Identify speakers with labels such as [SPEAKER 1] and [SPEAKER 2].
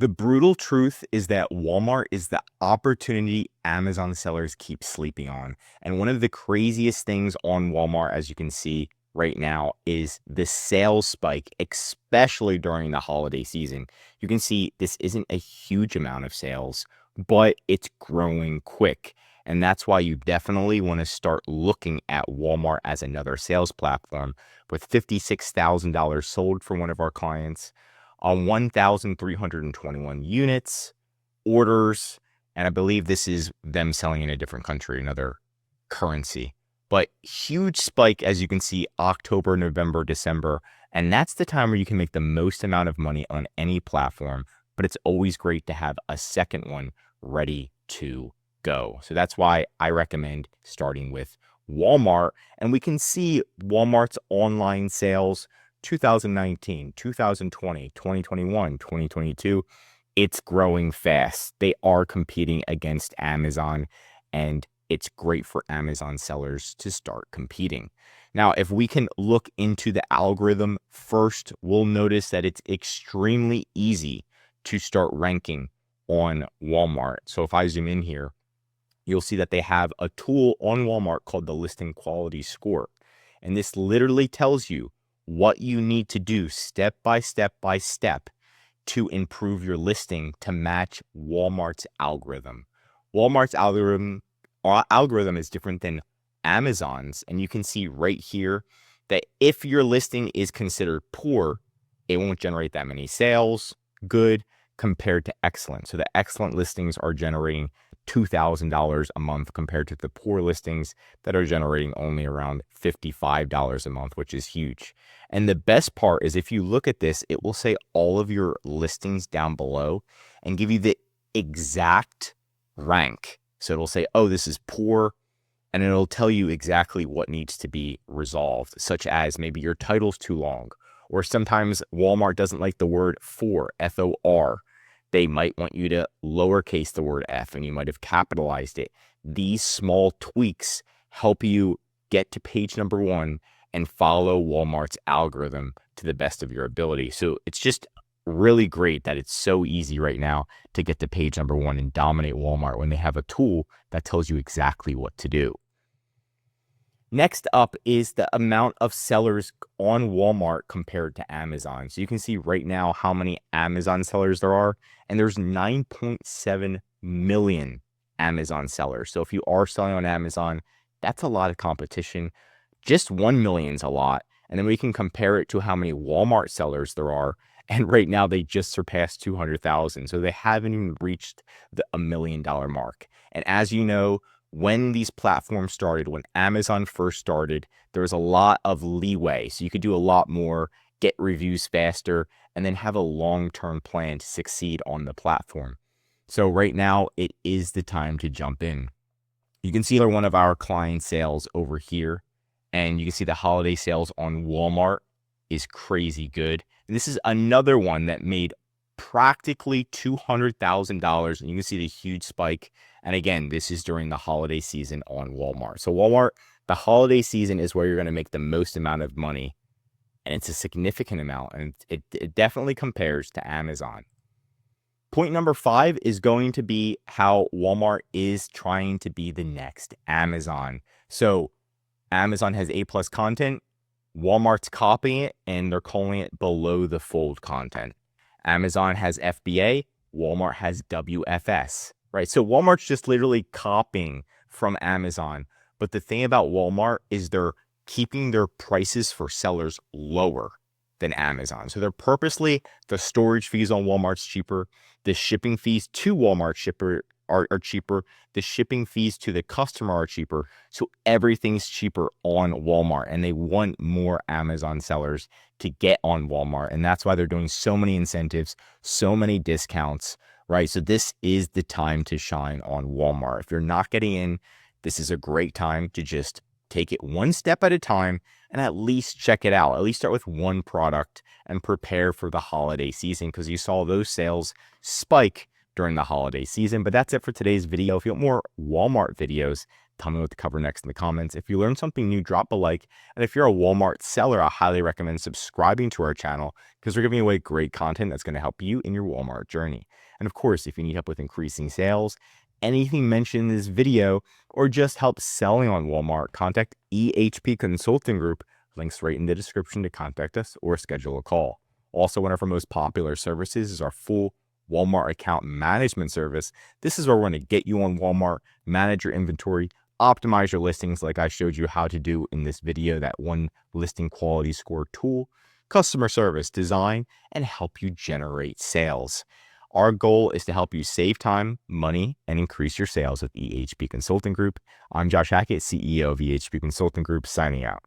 [SPEAKER 1] The brutal truth is that Walmart is the opportunity Amazon sellers keep sleeping on. And one of the craziest things on Walmart, as you can see right now, is the sales spike, especially during the holiday season. You can see this isn't a huge amount of sales, but it's growing quick. And that's why you definitely want to start looking at Walmart as another sales platform. With $56,000 sold for one of our clients, on 1,321 units, orders, and I believe this is them selling in a different country, another currency. But huge spike, as you can see, October, November, December, and that's the time where you can make the most amount of money on any platform, but it's always great to have a second one ready to go. So that's why I recommend starting with Walmart, and we can see Walmart's online sales 2019, 2020, 2021, 2022, it's growing fast. They are competing against Amazon, and it's great for Amazon sellers to start competing. Now, if we can look into the algorithm first, we'll notice that it's extremely easy to start ranking on Walmart. So if I zoom in here, you'll see that they have a tool on Walmart called the Listing Quality Score. And this literally tells you what you need to do step by step by step to improve your listing to match Walmart's algorithm. Walmart's algorithm is different than Amazon's, and you can see right here that if your listing is considered poor, it won't generate that many sales, good, compared to excellent. So the excellent listings are generating $2,000 a month compared to the poor listings that are generating only around $55 a month, which is huge. And the best part is if you look at this, it will say all of your listings down below and give you the exact rank. So it'll say, oh, this is poor, and it'll tell you exactly what needs to be resolved, such as maybe your title's too long, or sometimes Walmart doesn't like the word for, F-O-R. They might want you to lowercase the word F, and you might have capitalized it. These small tweaks help you get to page number one and follow Walmart's algorithm to the best of your ability. So it's just really great that it's so easy right now to get to page number one and dominate Walmart when they have a tool that tells you exactly what to do. Next up is the amount of sellers on Walmart compared to Amazon. So you can see right now how many Amazon sellers there are, and there's 9.7 million Amazon sellers. So if you are selling on Amazon, that's a lot of competition. Just 1 million is a lot. And then we can compare it to how many Walmart sellers there are. And right now they just surpassed 200,000. So they haven't even reached the $1 million mark. And as you know, when these platforms started, when Amazon first started, there was a lot of leeway. So you could do a lot more, get reviews faster, and then have a long-term plan to succeed on the platform. So right now, it is the time to jump in. You can see one of our client sales over here, and you can see the holiday sales on Walmart is crazy good. And this is another one that made practically $200,000, and you can see the huge spike. And again, this is during the holiday season on Walmart. So Walmart, the holiday season is where you're going to make the most amount of money, and it's a significant amount, and it definitely compares to Amazon. Point number 5 is going to be how Walmart is trying to be the next Amazon. So Amazon has A+ content, Walmart's copying it, and they're calling it below the fold content. Amazon has FBA, Walmart has WFS, right? So Walmart's just literally copying from Amazon. But the thing about Walmart is they're keeping their prices for sellers lower than Amazon. So they're purposely, the storage fees on Walmart's cheaper, the shipping fees to Walmart are cheaper, the shipping fees to the customer are cheaper. So everything's cheaper on Walmart, and they want more Amazon sellers to get on Walmart. And that's why they're doing so many incentives, so many discounts, right? So this is the time to shine on Walmart. If you're not getting in, this is a great time to just take it one step at a time and at least check it out. At least start with one product and prepare for the holiday season, because you saw those sales spike during the holiday season. But that's it for today's video. If you want more Walmart videos, Tell me what to cover next in the comments. If you learned something new, drop a like. And if you're a Walmart seller, I highly recommend subscribing to our channel because we're giving away great content that's going to help you in your Walmart journey. And of course, if you need help with increasing sales, anything mentioned in this video, or just help selling on Walmart, contact EHP Consulting Group. Links right in the description to contact us or schedule a call. Also, one of our most popular services is our full Walmart account management service. This is where we're going to get you on Walmart, manage your inventory, optimize your listings like I showed you how to do in this video, that one listing quality score tool, customer service, design, and help you generate sales. Our goal is to help you save time, money, and increase your sales with EHP Consulting Group. I'm Josh Hackett, CEO of EHP Consulting Group, signing out.